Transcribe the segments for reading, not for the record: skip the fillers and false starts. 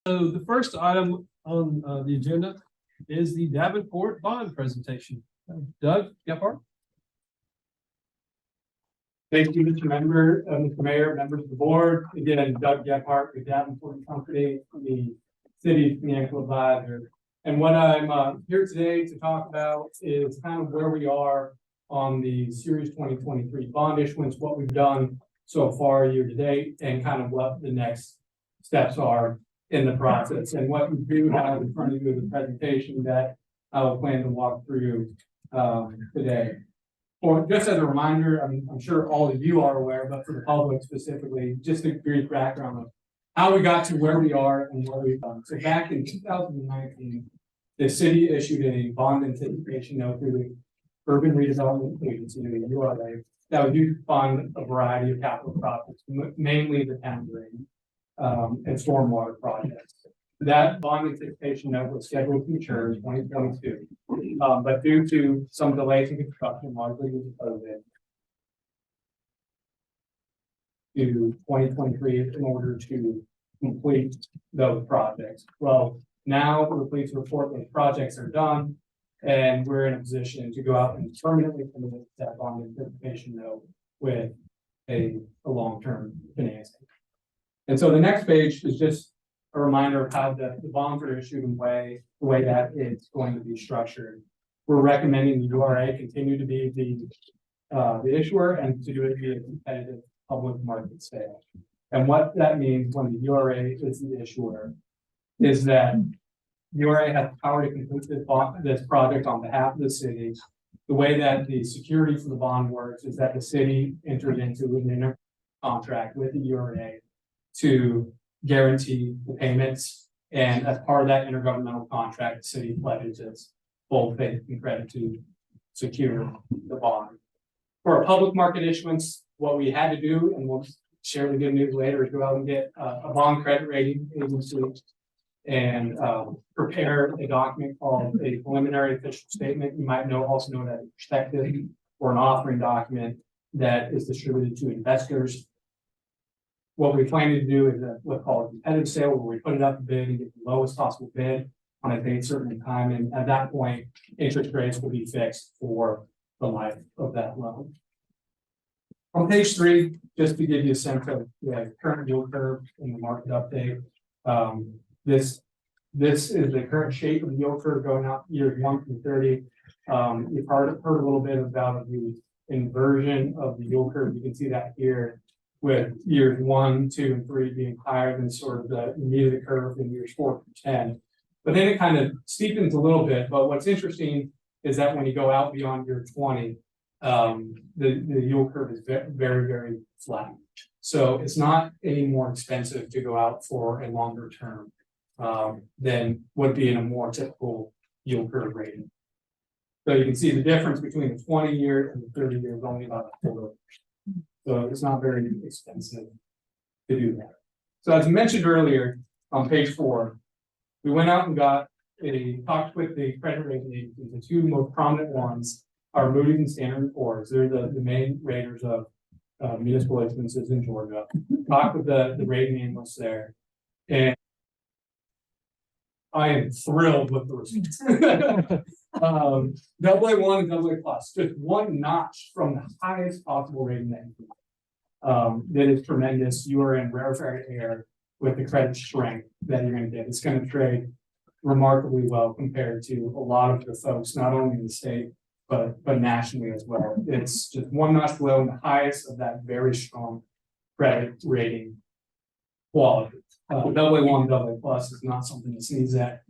So the first item on the agenda is the Davenport bond presentation. Doug Gephardt. Thank you, Mr. Mayor, members of the board. Again, Doug Gephardt with Davenport Company, the city's financial advisor. And what I'm here today to talk about is kind of where we are on the Series 2023 bond issuance, what we've done so far year to date, and kind of what the next steps are in the process. And what we do have in front of you is a presentation that I will plan to walk through today. Or just as a reminder, I'm sure all of you are aware, but for the public specifically, just a brief background of how we got to where we are and what we've done. So back in 2019, the city issued a bond anticipation note through the Urban Redevelopment Agency, the URA, that was used to fund a variety of capital projects, mainly the town drain and stormwater projects. That bond anticipation note was scheduled to mature in 2022, but due to some delays in construction, largely due to COVID, to 2023 in order to complete those projects. Well, now we're pleased to report those projects are done, and we're in a position to go out and permanently commit that bond anticipation note with a long-term financing. And so the next page is just a reminder of how the bonds are issued and the way that it's going to be structured. We're recommending the URA continue to be the issuer and to do it via competitive public market sale. And what that means when the URA is the issuer is that URA has the power to complete this project on behalf of the city. The way that the security for the bond works is that the city enters into an inter contract with the URA to guarantee the payments, and as part of that intergovernmental contract, the city pledges its full faith and credit to secure the bond. For a public market issuance, what we had to do, and we'll share the good news later, is go out and get a bond credit rating agency and prepare a document called a preliminary official statement. You might also know that a prospectus or an offering document that is distributed to investors. What we plan to do is what's called a competitive sale, where we put it up to bid and get the lowest possible bid on a date certain in time. And at that point, interest rates will be fixed for the life of that loan. On page 3, just to give you a sense of the current yield curve and the market update. This is the current shape of the yield curve going out years 1 through 30. You've heard a little bit about the inversion of the yield curve. You can see that here, with years 1, 2, and 3 being higher than sort of the meat of the curve in years 4 through 10. But then it kind of steepens a little bit. But what's interesting is that when you go out beyond year 20, the yield curve is very, very flat. So it's not any more expensive to go out for a longer term than would be in a more typical yield curve rating. So you can see the difference between the 20-year and the 30-year is only about a quarter. So it's not very expensive to do that. So as I mentioned earlier, on page 4, we went out and talked with the credit rating agencies. The two most prominent ones are Moody's and Standard & Poor's. They're the main raters of municipal issuances in Georgia. Talked with the rating analysts there, and I am thrilled with the results. AA1 and AA+, just one notch from the highest possible rating that you can. That is tremendous. You are in rarefied air with the credit strength that you're going to get. It's going to trade remarkably well compared to a lot of the folks, not only in the state, but nationally as well. It's just one notch below and the highest of that very strong credit rating quality. AA1 and AA+ is not something to sneeze at,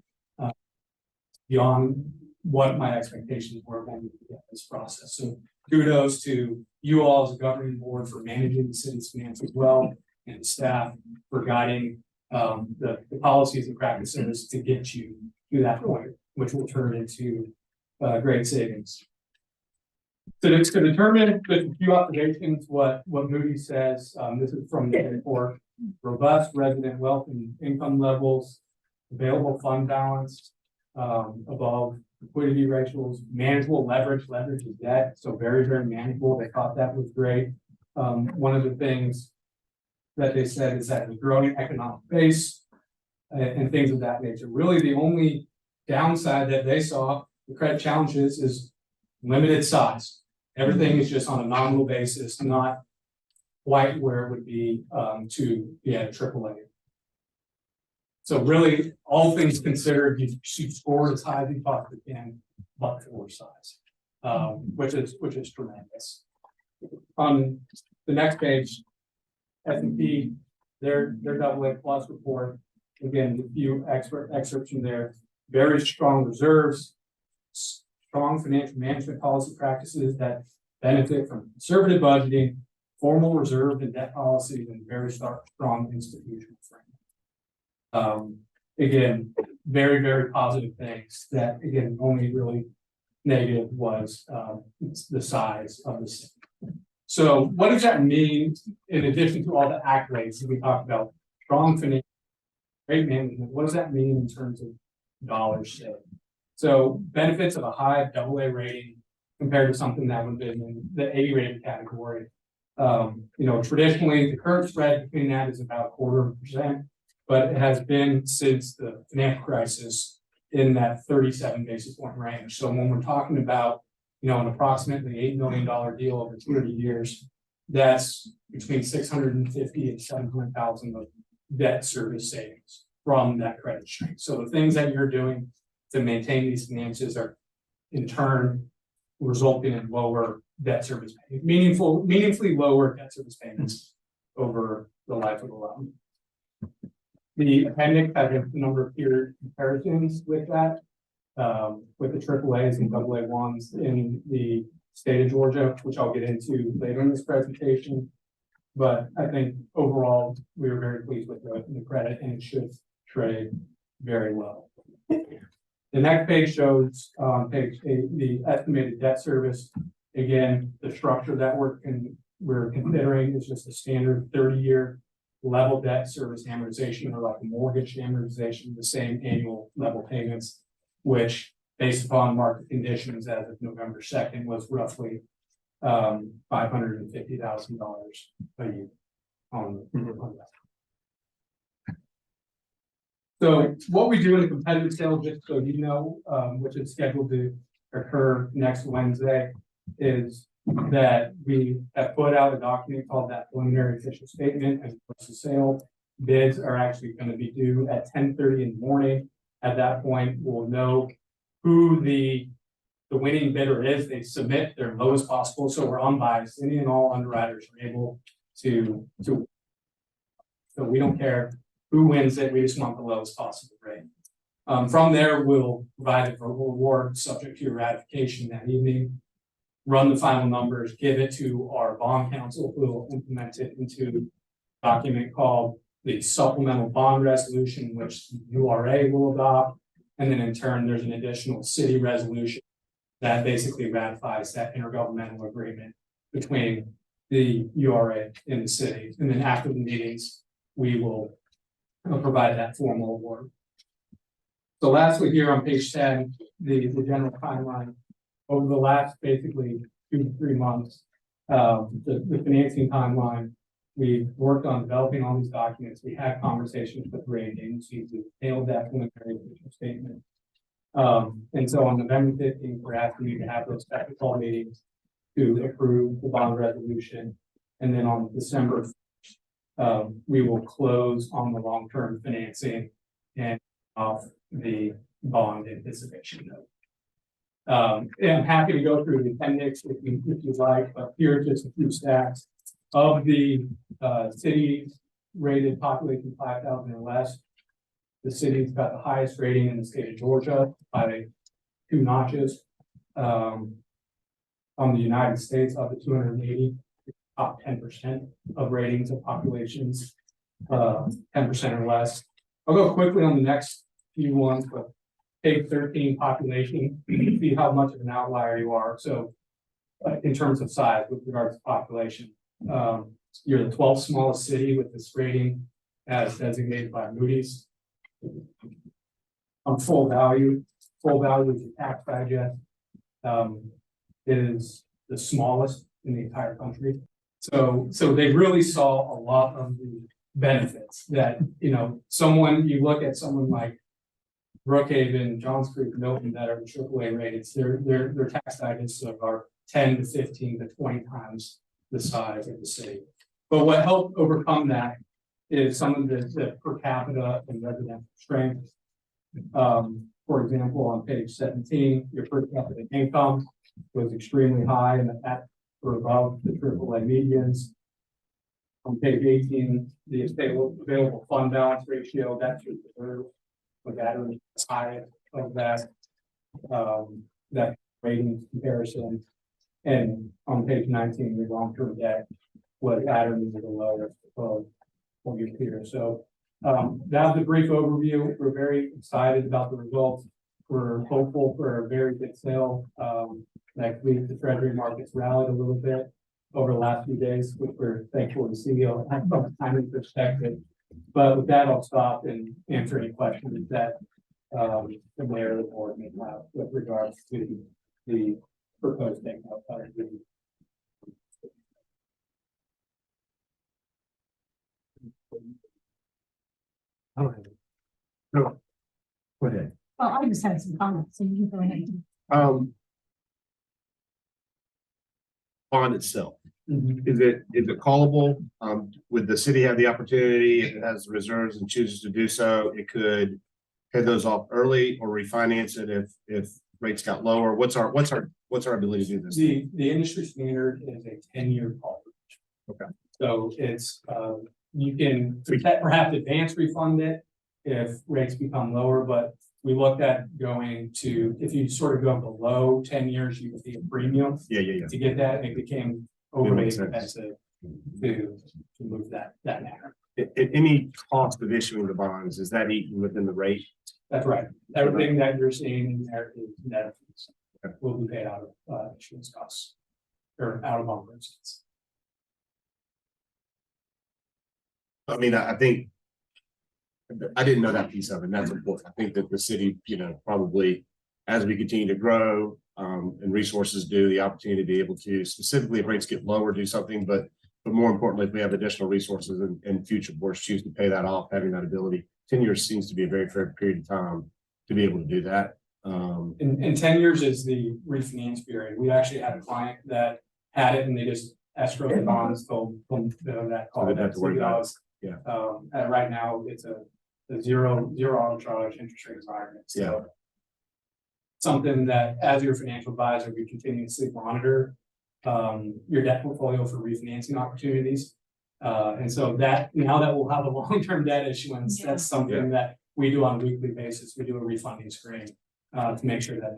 beyond what my expectations were when we began this process. So kudos to you all as a governing board for managing the city's finances well, and the staff for guiding the policies and practices to get you to that point, which will turn into great savings. So it's to determine with a few observations what Moody's says. This is from the report: robust resident wealth and income levels, available fund balance above liquidity ratios, manageable leverage is debt, so very, very manageable. They thought that was great. One of the things that they said is that the growing economic base, and things of that nature. Really, the only downside that they saw, the credit challenges, is limited size. Everything is just on a nominal basis, not quite where it would be to be at AAA. So really, all things considered, you score as high as you possibly can, but for size, which is tremendous. On the next page, S&P, their AA plus report. Again, a few excerpts from there. Very strong reserves, strong financial management policy practices that benefit from conservative budgeting, formal reserve and debt policies, and very strong institutional framework. Again, very, very positive things that, again, only really negative was the size of the city. So what does that mean in addition to all the accolades that we talked about? Strong financial, great management. What does that mean in terms of dollars saved? So benefits of a high AA rating compared to something that would have been in the A rated category. Traditionally the current spread between that is about 0.25%, but it has been since the financial crisis in that 37 basis point range. So when we're talking about, an approximately $8 million deal over 30 years, that's between 650 and 700,000 of debt service savings from that credit stream. So the things that you're doing to maintain these finances are in turn resulting in lower debt service payments, meaningfully lower debt service payments over the life of the loan. The appendix has a number of peer comparisons with that, with the AAAs and AA1s in the state of Georgia, which I'll get into later in this presentation. But I think overall, we were very pleased with the credit, and it should trade very well. The next page shows page 8, the estimated debt service. Again, the structure that we're considering is just a standard 30-year level debt service amortization, or like a mortgage amortization, the same annual level payments, which based upon market conditions as of November 2nd was roughly $550,000 a year on that. So what we do in a competitive sale, just so you know, which is scheduled to occur next Wednesday, is that we have put out a document called that preliminary official statement and the sale. Bids are actually going to be due at 10:30 in the morning. At that point, we'll know who the winning bidder is. They submit their lowest possible, so we're unbiased. Any and all underwriters are able to so we don't care who wins it. We just want the lowest possible rate. From there, we'll provide a verbal award subject to your ratification that evening. Run the final numbers, give it to our bond counsel, who will implement it into a document called the supplemental bond resolution, which the URA will adopt. And then in turn, there's an additional city resolution that basically ratifies that intergovernmental agreement between the URA and the city. And then after the meetings, we will provide that formal award. So lastly, here on page 10, the general timeline. Over the last basically 2 to 3 months, the financing timeline, we've worked on developing all these documents. We had conversations with rating agencies. We nailed that preliminary official statement. And so on November 15th, we're asking you to have those special call meetings to approve the bond resolution. And then on December 1st, we will close on the long-term financing and off the bond anticipation note. And I'm happy to go through the appendix if you'd like, but here are just a few stats of the cities rated population 5,000 or less. The city's got the highest rating in the state of Georgia by 2 notches. On the United States, up to 280, top 10% of ratings of populations, 10% or less. I'll go quickly on the next few ones, but page 13, population, see how much of an outlier you are. So in terms of size with regards to population, you're the 12th smallest city with this rating as designated by Moody's. On full value is the tax digest, is the smallest in the entire country. So they really saw a lot of benefits that, someone, you look at someone like Brookhaven, Johns Creek, Milton that are AAA rated, their tax digits are 10 to 15 to 20 times the size of the city. But what helped overcome that is some of the per capita and residential strength. For example, on page 17, your per capita income was extremely high and at or above the AAA medians. On page 18, the available fund balance ratio, that should reserve with that is high of that rating comparison. And on page 19, your long-term debt was added into the lower of your peers. So that's a brief overview. We're very excited about the results. We're hopeful for a very good sale. Next week, the Treasury markets rallied a little bit over the last few days, which we're thankful to see from a timing perspective. But with that, I'll stop and answer any questions that the mayor of the board may have with regards to the proposed thing. I don't have it. No. Go ahead. Well, I just had some comments, so you can go ahead. Bond itself, Mhm. is it callable? Would the city have the opportunity, if it has reserves and chooses to do so, it could pay those off early or refinance it if rates got lower? What's our ability to do this? The industry standard is a 10-year call. Okay. So it's you can perhaps advance refund it if rates become lower, but we looked at going to, if you sort of go below 10 years, you would see a premium Yeah. to get that. It became overly makes sense. expensive to move that matter. Any cost of issuing the bonds, is that eaten within the rate? That's right. Everything that you're seeing in there is net of fees. Okay. Will be paid out of insurance costs or out of bond proceeds. I mean, I think I didn't know that piece of it, and that's important. I think that the city, probably as we continue to grow and resources do, the opportunity to be able to, specifically if rates get lower, do something, but more importantly, if we have additional resources and future boards choose to pay that off, having that ability, 10 years seems to be a very fair period of time to be able to do that. And 10 years is the refinance period. We actually had a client that had it and they just escrowed the bonds till that call. So they have to worry about it. Yeah. And right now it's a zero arbitrage interest rate environment. So Yeah. something that as your financial advisor, we continuously monitor your debt portfolio for refinancing opportunities. And so that now that we'll have a long-term debt issuance, Yeah. that's something that we do on a weekly basis. We do a refunding screen to make sure that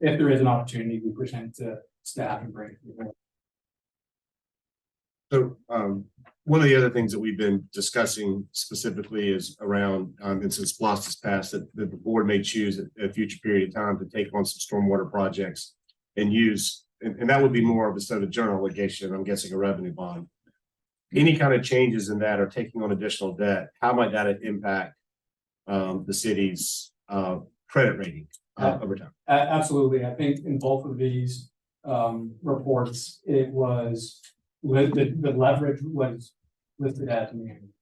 if there is an opportunity, we present to staff and bring it. So one of the other things that we've been discussing specifically is around, and since BLOST has passed, that the board may choose at a future period of time to take on some stormwater projects and use, and that would be more of a sort of general obligation, I'm guessing a revenue bond. Any kind of changes in that or taking on additional debt, how might that impact the city's credit rating over time? Absolutely. I think in both of these reports, it was the leverage was listed as medium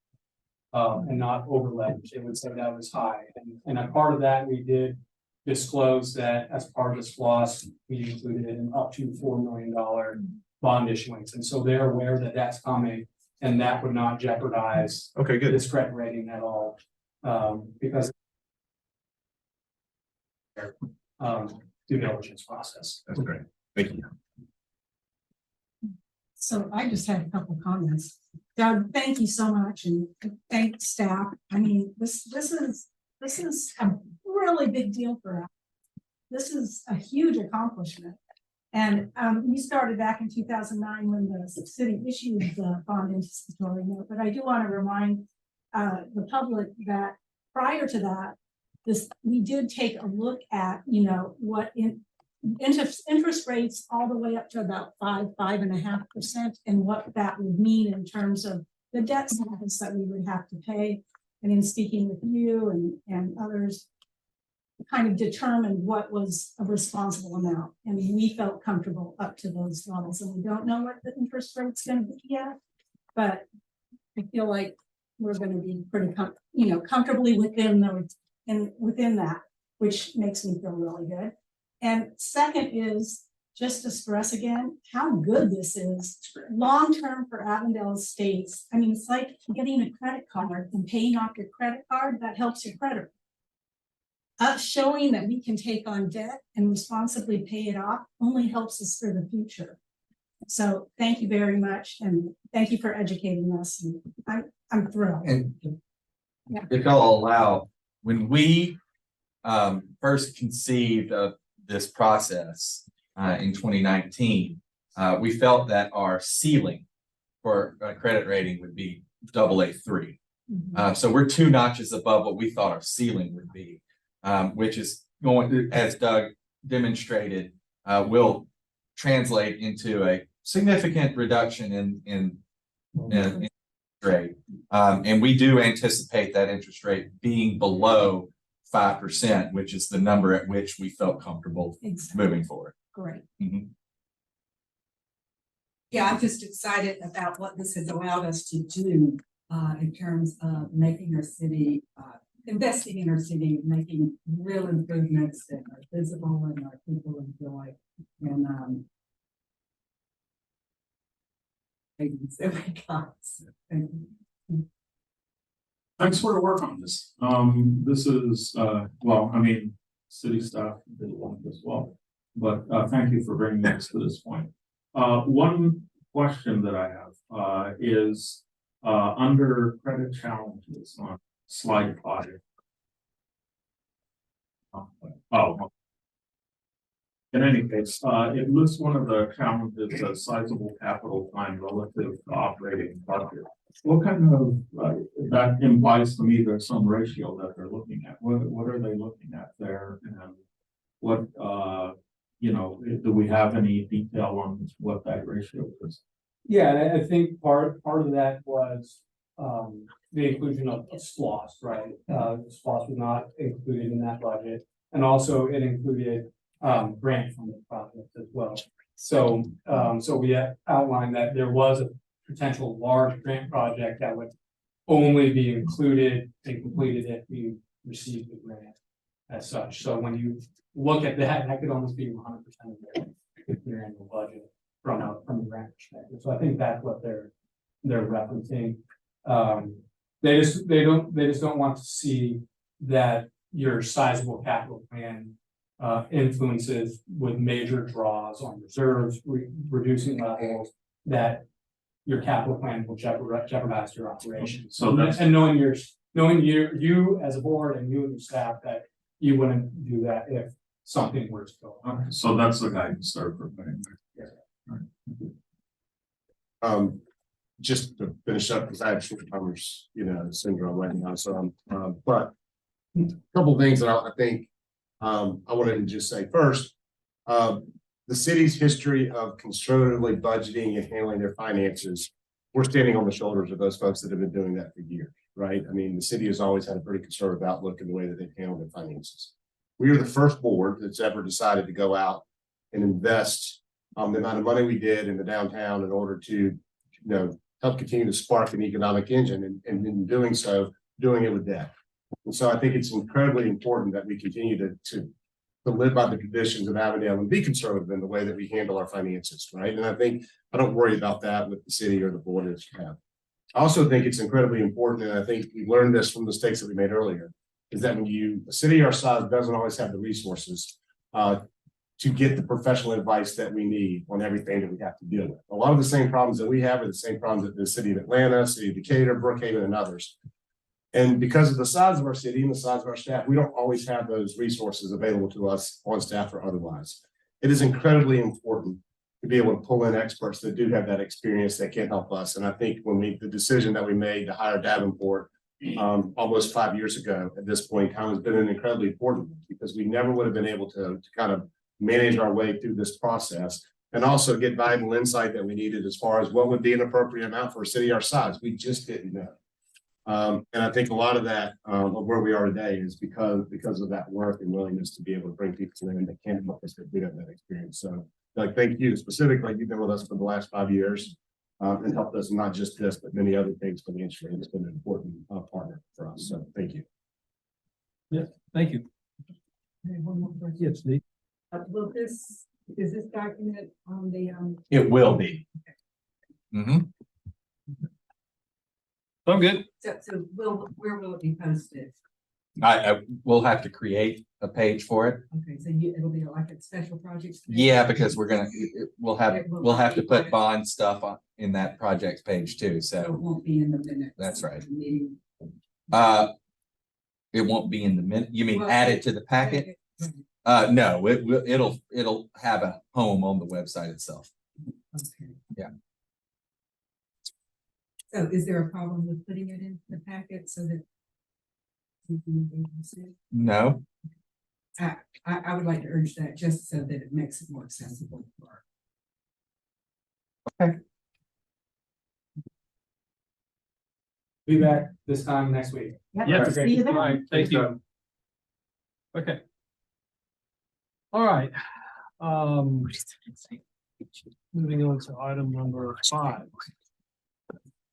and not over leveraged. It would say that was high. And a part of that, we did disclose that as part of this loss, we included an up to $4 million bond issuance. And so they're aware that that's coming and that would not jeopardize Okay, good. this credit rating at all. Because due diligence process. That's great. Thank you. So I just had a couple comments. Doug, thank you so much and thank staff. I mean, this is a really big deal for us. This is a huge accomplishment. And we started back in 2009 when the city issued the bond anticipatory note. But I do want to remind the public that prior to that, we did take a look at, what interest rates all the way up to about 5.5%, and what that would mean in terms of the debt service that we would have to pay. And in speaking with you and others, kind of determined what was a responsible amount. And we felt comfortable up to those levels. And we don't know what the interest rate's going to be yet, but I feel like we're gonna be pretty comfortably within within that, which makes me feel really good. And second is just to stress again, how good this is long-term for Avondale Estates. I mean, it's like getting a credit card and paying off your credit card, that helps your credit. Us showing that we can take on debt and responsibly pay it off only helps us for the future. So thank you very much, and thank you for educating us. And I'm thrilled. And Yeah. if y'all allow, when we first conceived of this process in 2019, we felt that our ceiling for a credit rating would be AA3. So we're 2 notches above what we thought our ceiling would be, which is going to, as Doug demonstrated, will translate into a significant reduction in interest rate. And we do anticipate that interest rate being below 5%, which is the number at which we felt comfortable moving forward. Great. Yeah, I'm just excited about what this has allowed us to do in terms of making our city, investing in our city, making real improvements that are visible and our people enjoy. And thank you. Thanks for the work on this. This is, well, I mean, city staff did want as well, but thank you for bringing us to this point. One question that I have is under credit challenges on slide 5. In any case, it lists one of the challenges as sizable capital plan relative to operating budget. What kind of, that implies to me there's some ratio that they're looking at. What are they looking at there? And what, you know, do we have any detail on what that ratio is? Yeah, and I think part of that was the inclusion of SPLOST, right? SPLOST was not included in that budget, and also it included grant funded projects as well. So so we outlined that there was a potential large grant project that would only be included and completed if we received the grant as such. So when you look at that, that could almost be 100% of their annual budget from a grant perspective. So I think that's what they're referencing. They just don't want to see that your sizable capital plan influences with major draws on reserves, reducing levels, that your capital plan will jeopardize your operations. So that's, and knowing you as a board and you and your staff, that you wouldn't do that if something were to go on. so that's the guidance they're providing. Just to finish up, because I have short-timers, syndrome right now, so but a couple of things that I think I wanted to just say first. The city's history of conservatively budgeting and handling their finances, we're standing on the shoulders of those folks that have been doing that for years, right? I mean, the city has always had a pretty conservative outlook in the way that they've handled their finances. We are the first board that's ever decided to go out and invest the amount of money we did in the downtown in order to, help continue to spark an economic engine, and in doing so, doing it with debt. And so I think it's incredibly important that we continue to live by the traditions of Avondale and be conservative in the way that we handle our finances, right? And I think I don't worry about that with the city or the board as you have. I also think it's incredibly important, and I think we learned this from the mistakes that we made earlier, is that when a city our size doesn't always have the resources to get the professional advice that we need on everything that we have to deal with. A lot of the same problems that we have are the same problems that the city of Atlanta, city of Decatur, Brookhaven, and others. And because of the size of our city and the size of our staff, we don't always have those resources available to us on staff or otherwise. It is incredibly important to be able to pull in experts that do have that experience that can help us. And I think the decision that we made to hire Davenport almost 5 years ago at this point in time has been an incredibly important one, because we never would have been able to kind of manage our way through this process and also get valuable insight that we needed as far as what would be an appropriate amount for a city our size. We just didn't know. And I think a lot of that of where we are today is because of that work and willingness to be able to bring people in that can help us get that experience. So thank you specifically. You've been with us for the last 5 years. and helped us, not just this, but many other things financially. It's been an important partner for us. So thank you. Thank you. One more question. Yes, Steve. Is this document on the, It will be. Mhm. I'm good. so where will it be posted? I will have to create a page for it. Okay, so it'll be like a special projects. page? Yeah, because we'll have to put bond stuff on in that projects page too, So it so, won't be in the minutes. That's right. of the meeting. it won't be in the minute, you mean Well, add it to the packet? No, it'll have a home on the website itself. Okay. Yeah. So is there a problem with putting it in the packet so that? you can be able to see it? No, I would like to urge that just so that it makes it more accessible for. Be back this time next week. Yeah, See you all then. right, thank you. Okay. All right. Moving on to item number 5.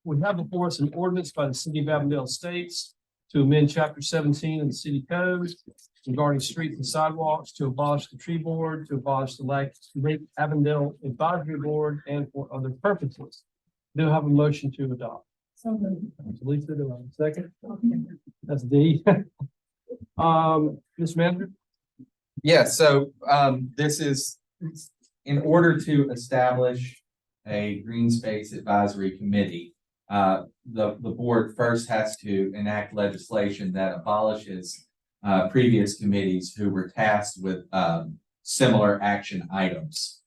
We have before us an ordinance by the city of Avondale Estates to amend chapter 17 of the city code regarding streets and sidewalks, to abolish the tree board, to abolish the Lake Avondale Advisory Board, and for other purposes. Do have a motion to adopt. So moved. That's Lisa, do I have a second? That's D. Mr. Manager? yeah, so this is in order to establish a green space advisory committee. The board first has to enact legislation that abolishes previous committees who were tasked with similar action items.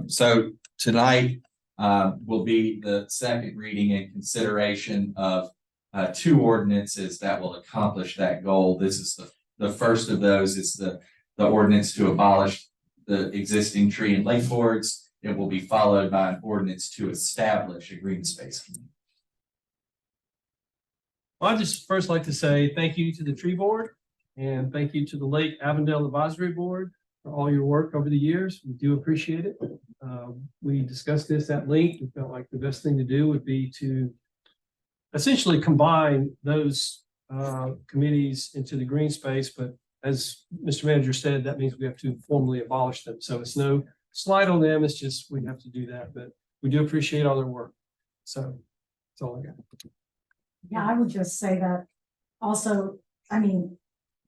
So tonight will be the second reading and consideration of 2 ordinances that will accomplish that goal. This is the first of those. It's the ordinance to abolish the existing tree and lake boards. It will be followed by an ordinance to establish a green space committee. Well, I'd just first like to say thank you to the tree board and thank you to the Lake Avondale Advisory Board for all your work over the years. We do appreciate it. We discussed this at length. We felt like the best thing to do would be to essentially combine those committees into the green space. But as Mr. Manager said, that means we have to formally abolish them. So it's no slight on them. It's just we have to do that. But we do appreciate all their work. So that's all I got. Yeah, I would just say that also, I mean,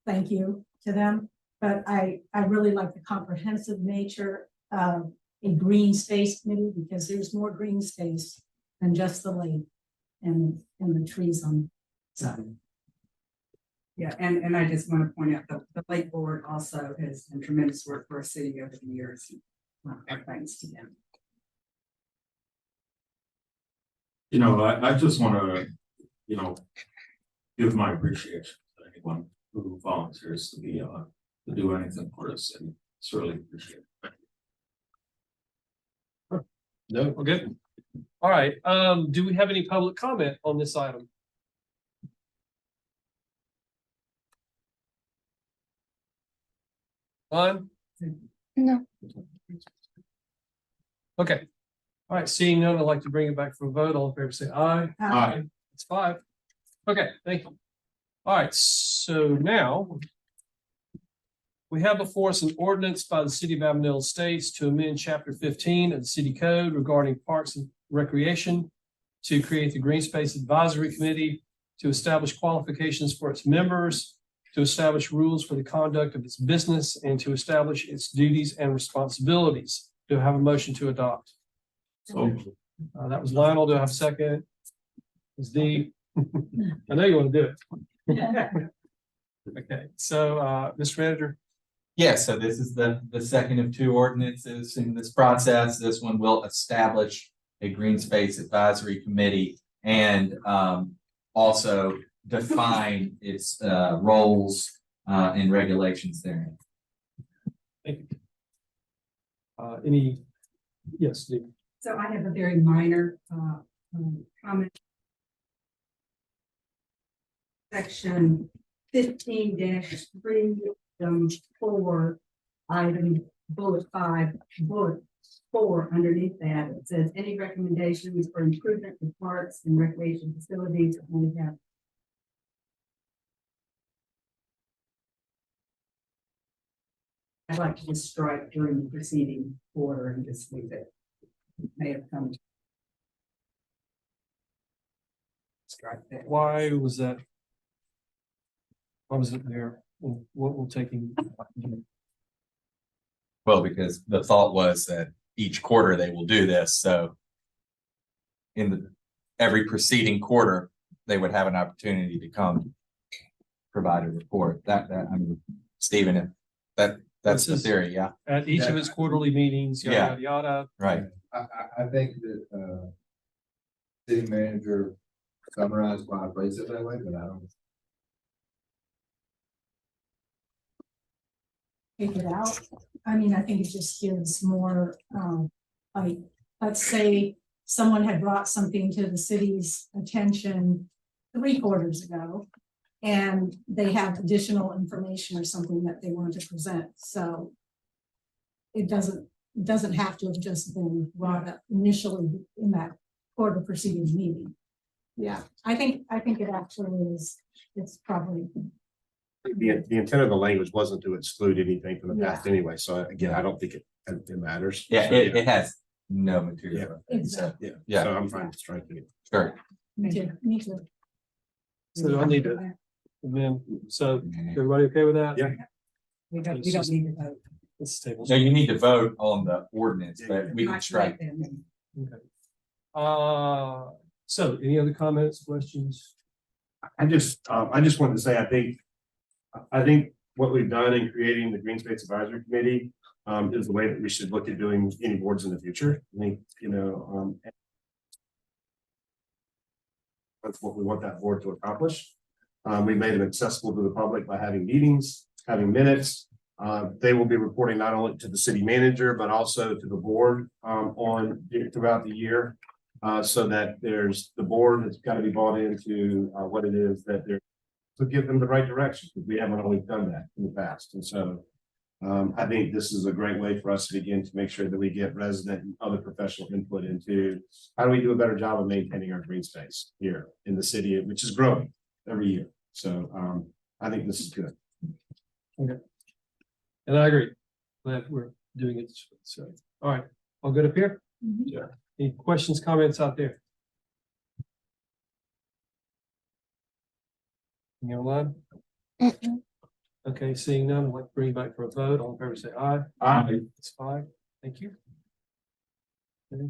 thank you to them, but I really like the comprehensive nature of a green space committee because there's more green space than just the lake and the trees on. So, Yeah, and I just want to point out the lake board also has done tremendous work for our city over the years. Our thanks to them. You know, I just want to, give my appreciation to anyone who volunteers to be, to do anything for the city. It's really appreciated. No, we're good. All right. Do we have any public comment on this item? On? No. Okay. All right. Seeing none, I'd like to bring it back for a vote. All in favor, say aye. Aye. It's 5. Okay, thank you. All right, so now we have before us an ordinance by the city of Avondale Estates to amend chapter 15 of the city code regarding parks and recreation, to create the Green Space Advisory Committee, to establish qualifications for its members, to establish rules for the conduct of its business, and to establish its duties and responsibilities. Do I have a motion to adopt? So, That was Lionel. Do I have a second? It's D. I know you want to do it. Okay, so Mr. Manager. Yeah, so this is the second of 2 ordinances in this process. This one will establish a green space advisory committee and also define its roles and regulations therein. Thank you. Any? Yes, Steve. So I have a very minor comment. Section 15-3, 4, item bullet 5, bullet 4 underneath that, it says any recommendations for improvement in parks and recreation facilities. We have. I'd like to just strike during the preceding quarter and just leave it. It may have come. Strike that. Why was that? Why was it there? What we're taking? Well, because the thought was that each quarter they will do this, so. In every preceding quarter, they would have an opportunity to come. Provide a report, I mean, Stephen, if that's the This is- theory, yeah, At each of its quarterly meetings, Yeah. yada, yada, yada. right. I think that, city manager summarized why I phrased it that way, but I don't. Take it out. I mean, I think it just gives more, like, let's say someone had brought something to the city's attention 3 quarters ago. And they have additional information or something that they want to present, so. It doesn't have to have just been brought up initially in that quarter preceding meeting. Yeah, I think it actually is, it's probably. The intent of the language wasn't to exclude anything from the past anyway, so again, I don't think it matters. Yeah, So, it has no material. Exactly. Yeah, Yeah. so I'm fine with striking it. Sure. Me too, me too. So I need to, and then, so everybody okay with that? Yeah. We don't need to vote. This table. So you need to vote on the ordinance, but we can strike. them. Okay. So any other comments, questions? I just wanted to say, I think what we've done in creating the Green Space Advisory Committee is the way that we should look at doing any boards in the future. I think, that's what we want that board to accomplish. We made it accessible to the public by having meetings, having minutes. They will be reporting not only to the city manager, but also to the board throughout the year. So that the board has got to be bought into what it is that they're to give them the right direction, because we haven't always done that in the past. And so I think this is a great way for us to begin to make sure that we get resident and other professional input into how do we do a better job of maintaining our green space here in the city, which is growing every year. So I think this is good. Okay. And I agree. Glad we're doing it. So, all right, all good up here? Yeah. Any questions, comments out there? You online? Okay, seeing none, I'd like to bring you back for a vote. All in favor, say aye. Aye. It's 5. Thank you.